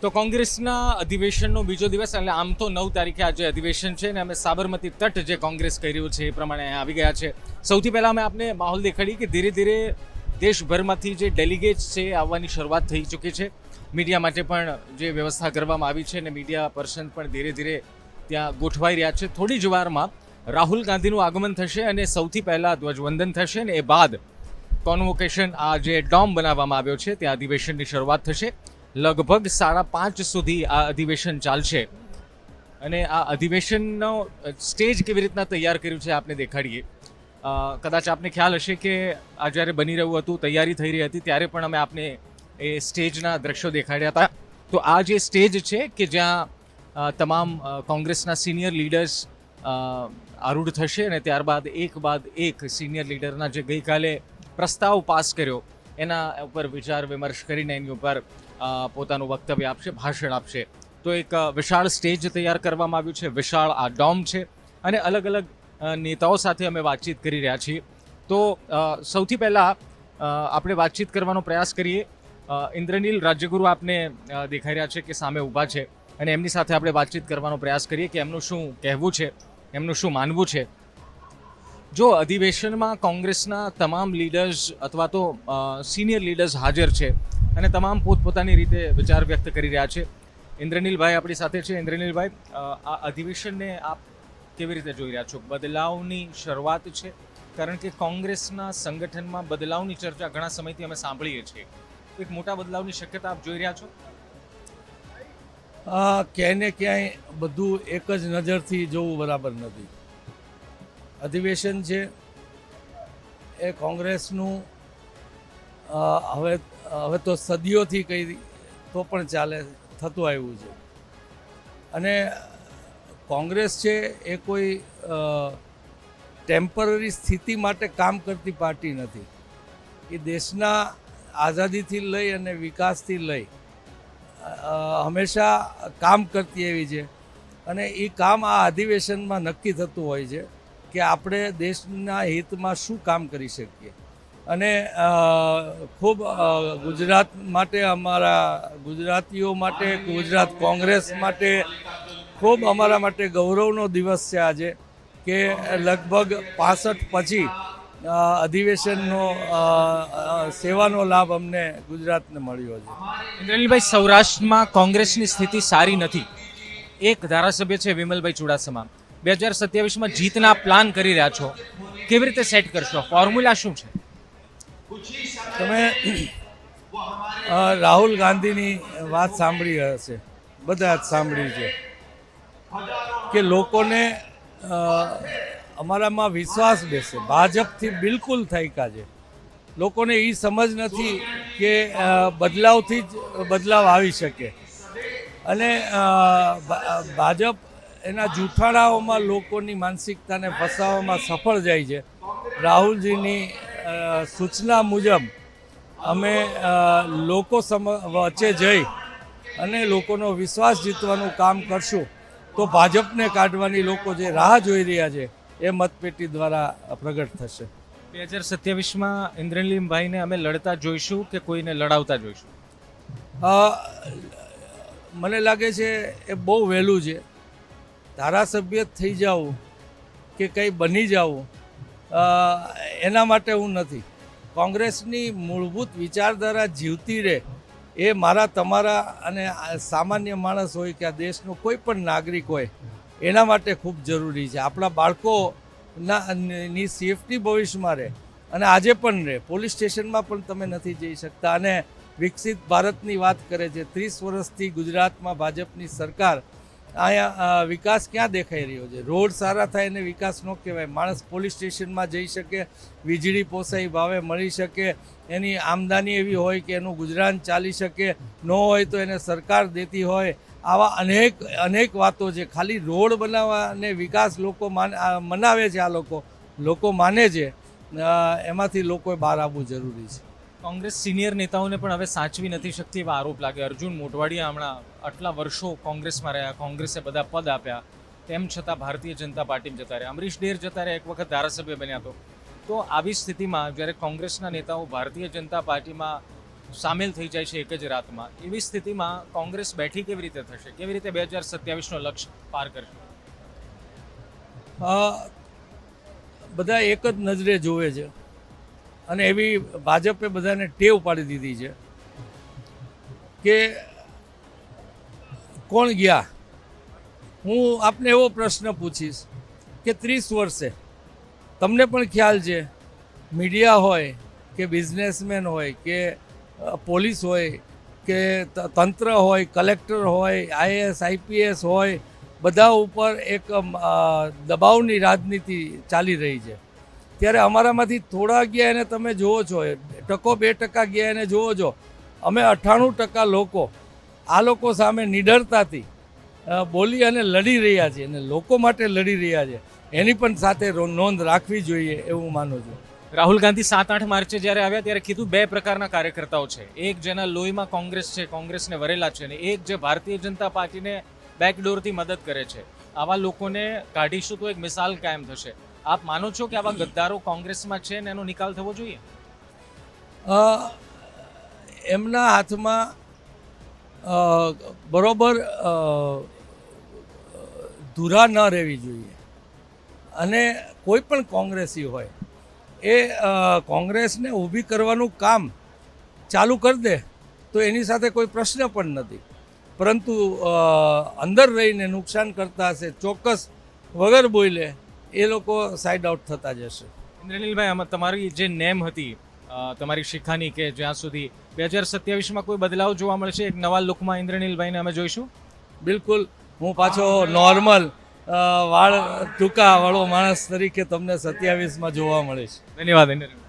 તો કોંગ્રેસના અધિવેશનનો બીજો દિવસ એટલે આમ તો 9 તારીખે આજે અધિવેશન છે ને અમે સાબરમતી તટ જે કોંગ્રેસ કરી રહ્યું છે એ પ્રમાણે અહીંયા આવી ગયા છે। સૌથી પહેલાં અમે આપને માહોલ દેખાડી કે ધીરે ધીરે દેશભરમાંથી જે ડેલિગેટ્સ છે આવવાની શરૂઆત થઈ ચૂકી છે। મીડિયા માટે પણ જે વ્યવસ્થા કરવામાં આવી છે ને મીડિયા પર્સન પણ ધીરે ધીરે ત્યાં ગોઠવાઈ રહ્યા છે। થોડી જ વારમાં રાહુલ ગાંધીનું આગમન થશે અને સૌથી પહેલાં ધ્વજવંદન થશે ને એ બાદ કોન્વોકેશન આ જે ડોમ બનાવવામાં આવ્યો છે ત્યાં અધિવેશનની શરૂઆત થશે। લગભગ 5:30 સુધી આ અધિવેશન ચાલશે અને આ અધિવેશનનો સ્ટેજ કેવી રીતના તૈયાર કર્યું છે આપને દેખાડીએ। કદાચ આપને ખ્યાલ હશે કે આ જ્યારે બની રહ્યું હતું, તૈયારી થઈ રહી હતી ત્યારે પણ અમે આપને એ સ્ટેજના દ્રશ્યો દેખાડ્યા હતા। તો આ જે સ્ટેજ છે કે જ્યાં તમામ કોંગ્રેસના સિનિયર લીડર્સ આરૂઢ થશે અને ત્યારબાદ એક બાદ એક સિનિયર લીડરના જે ગઈકાલે પ્રસ્તાવ પાસ કર્યો એના ઉપર વિચાર વિમર્શ કરીને એની ઉપર પોતાનું વક્તવ્ય આપશે, ભાષણ આપશે। તો એક વિશાળ સ્ટેજ તૈયાર કરવામાં આવ્યું છે, વિશાળ આ ડોમ છે અને અલગ અલગ નેતાઓ સાથે અમે વાતચીત કરી રહ્યા છીએ। તો સૌથી પહેલાં આપણે વાતચીત કરવાનો પ્રયાસ કરીએ। ઇન્દ્રનીલ રાજ્યગુરુ આપને દેખાઈ રહ્યા છે કે સામે ઊભા છે અને એમની સાથે આપણે વાતચીત કરવાનો પ્રયાસ કરીએ કે એમનું શું કહેવું છે, એમનું શું માનવું છે। જો અધિવેશનમાં કોંગ્રેસના તમામ લીડર્સ અથવા તો સિનિયર લીડર્સ હાજર છે અને તમામ પોતપોતાની રીતે વિચાર વ્યક્ત કરી રહ્યા છે। ઇન્દ્રનીલભાઈ આપણી સાથે છે। ઇન્દ્રનીલભાઈ, આ અધિવેશનને આપ કેવી રીતે જોઈ રહ્યા છો? બદલાવની શરૂઆત છે, કારણ કે કોંગ્રેસના સંગઠનમાં બદલાવની ચર્ચા ઘણા સમયથી અમે સાંભળીએ છીએ। એક મોટા બદલાવની શક્યતા આપ જોઈ રહ્યા છો? ક્યાંય ને ક્યાંય બધું એક જ નજરથી જોવું બરાબર નથી। અધિવેશન છે એ કોંગ્રેસનું હવે તો સદીઓથી કહી તો પણ ચાલે થતું આવ્યું છે અને કોંગ્રેસ છે એ કોઈ ટેમ્પરરી સ્થિતિ માટે કામ કરતી પાર્ટી નથી। એ દેશના આઝાદીથી લઈ અને વિકાસથી લઈ હંમેશા કામ કરતી એવી છે અને એ કામ આ અધિવેશનમાં નક્કી થતું હોય છે કે આપણે દેશના હિતમાં શું કામ કરી શકીએ। અને ખૂબ ગુજરાત માટે, અમારા ગુજરાતીઓ માટે, ગુજરાત કોંગ્રેસ માટે ખૂબ અમારા માટે ગૌરવનો દિવસ છે આજે કે લગભગ 65 પછી અધિવેશનનો સેવાનો લાભ અમને ગુજરાતને મળ્યો છે। ઇન્દ્રનીલભાઈ, સૌરાષ્ટ્રમાં કોંગ્રેસની સ્થિતિ સારી નથી। એક ધારાસભ્ય છે વિમલભાઈ ચુડાસમા, 2027માં જીતના પ્લાન કરી રહ્યા છો, કેવી રીતે સેટ કરશો? ફોર્મ્યુલા શું છે? તમે રાહુલ ગાંધીની વાત સાંભળી હશે, બધા જ સાંભળી છે કે લોકોને અમારામાં વિશ્વાસ બેસે, ભાજપથી બિલકુલ થાક્યા છે। લોકોને એ સમજ નથી કે બદલાવથી જ બદલાવ આવી શકે અને ભાજપ એના જૂઠાણાઓમાં લોકોની માનસિકતાને ફસાવવામાં સફળ જાય છે। રાહુલજીની સૂચના મુજબ અમે લોકો વચ્ચે જઈ અને લોકોનો વિશ્વાસ જીતવાનું કામ કરશું તો ભાજપને કાઢવાની લોકો જે રાહ જોઈ રહ્યા છે એ મતપેટી દ્વારા પ્રગટ થશે। 2027માં ઇન્દ્રનીલભાઈને અમે લડતા જોઈશું કે કોઈને લડાવતા જોઈશું? મને લાગે છે એ બહુ વહેલું છે। ધારાસભ્ય થઈ જાઉં કે કંઈ બની જાઉં એના માટે હું નથી। કોંગ્રેસની મૂળભૂત વિચારધારા જીવતી રહે એ મારા, તમારા અને સામાન્ય માણસ હોય કે આ દેશનો કોઈ પણ નાગરિક હોય એના માટે ખૂબ જરૂરી છે। આપણા બાળકોની સેફટી ભવિષ્યમાં રહે અને આજે પણ રહે। પોલીસ સ્ટેશનમાં પણ તમે નથી જઈ શકતા અને વિકસિત ભારતની વાત કરે છે। 30 વર્ષથી ગુજરાતમાં ભાજપની સરકાર, અહીંયા વિકાસ ક્યાં દેખાઈ રહ્યો છે? રોડ સારા થાય એને વિકાસ ન કહેવાય। માણસ પોલીસ સ્ટેશનમાં જઈ શકે, વીજળી પોસાય ભાવે મળી શકે, એની આમદની એવી હોય કે એનું ગુજરાન ચાલી શકે, ન હોય તો એને સરકાર દેતી હોય। આવા અનેક વાતો છે। ખાલી રોડ બનાવવા અને વિકાસ લોકો મનાવે છે, આ લોકો માને છે, એમાંથી લોકોએ બહાર આવવું જરૂરી છે। કોંગ્રેસ સિનિયર નેતાઓને પણ હવે સાચવી નથી શકતી એવા આરોપ લાગે। અર્જુન મોઢવાડિયા હમણાં આટલા વર્ષો કોંગ્રેસમાં રહ્યા, કોંગ્રેસે બધા પદ આપ્યા, તેમ છતાં ભારતીય જનતા પાર્ટીમાં જતા રહ્યા। અમરીશ ડેર જતા રહ્યા, એક વખત ધારાસભ્ય બન્યા તો આવી સ્થિતિમાં જ્યારે કોંગ્રેસના નેતાઓ ભારતીય જનતા પાર્ટીમાં સામેલ થઈ જાય છે એક જ રાતમાં. એવી સ્થિતિમાં કોંગ્રેસ બેઠી કેવી રીતે થશે? કેવી રીતે 2027નો લક્ષ્ય પાર કરશે? બધા એક જ નજરે જોવે છે અને એવી ભાજપે બધાને ટેવ પાડી દીધી છે કે કોણ ગયા. હું આપને એવો પ્રશ્ન પૂછીશ કે 30 વર્ષે તમને પણ ખ્યાલ છે, મીડિયા હોય કે બિઝનેસમેન હોય કે પોલીસ હોય કે તંત્ર હોય, કલેક્ટર હોય, આઈએએસ આઈપીએસ હોય, બધા ઉપર એક દબાવની રાજનીતિ ચાલી રહી છે. ત્યારે અમારામાંથી થોડા ગયા એને તમે જુઓ છો, 1% ગયા એને જુઓ છો. અમે 98% લોકો આ લોકો સામે નિડરતાથી બોલી અને લડી રહ્યા છીએ અને લોકો માટે લડી રહ્યા છે. એની પણ સાથે નોંધ રાખવી જોઈએ એવું માનું છું. રાહુલ ગાંધી 7-8 માર્ચે જ્યારે આવ્યા ત્યારે કીધું 2 પ્રકારના કાર્યકર્તાઓ છે. એક જેના લોહીમાં કોંગ્રેસ છે, કોંગ્રેસને વરેલા છે, અને એક જે ભારતીય જનતા પાર્ટીને બેકડોરથી મદદ કરે છે. આવા લોકોને કાઢીશું તો એક મિસાલ કાયમ થશે. આપ માનો છો કે આવા ગદ્દારો કોંગ્રેસમાં છે ને એનો નિકાલ થવો જોઈએ? એમના હાથમાં બરોબર ધુરા ન રહેવી જોઈએ. અને કોઈ પણ કોંગ્રેસી હોય એ કોંગ્રેસને ઊભી કરવાનું કામ ચાલુ કરી દે તો એની સાથે કોઈ પ્રશ્ન પણ નથી. પરંતુ અંદર રહીને નુકસાન કરતા હશે, ચોક્કસ વગર બોલે એ લોકો સાઇડ આઉટ થતા જશે. ઇન્દ્રનીલભાઈ, આમાં તમારી જે નેમ હતી તમારી શિખાની કે જ્યાં સુધી 2027માં કોઈ બદલાવ જોવા મળશે, એક નવા લુકમાં ઇન્દ્રનીલભાઈને અમે જોઈશું? બિલકુલ, હું પાછો નોર્મલ વાળ ટૂંકા વાળો માણસ તરીકે તમને 27માં જોવા મળીશ. ધન્યવાદ ઇન્દ્રનીલ.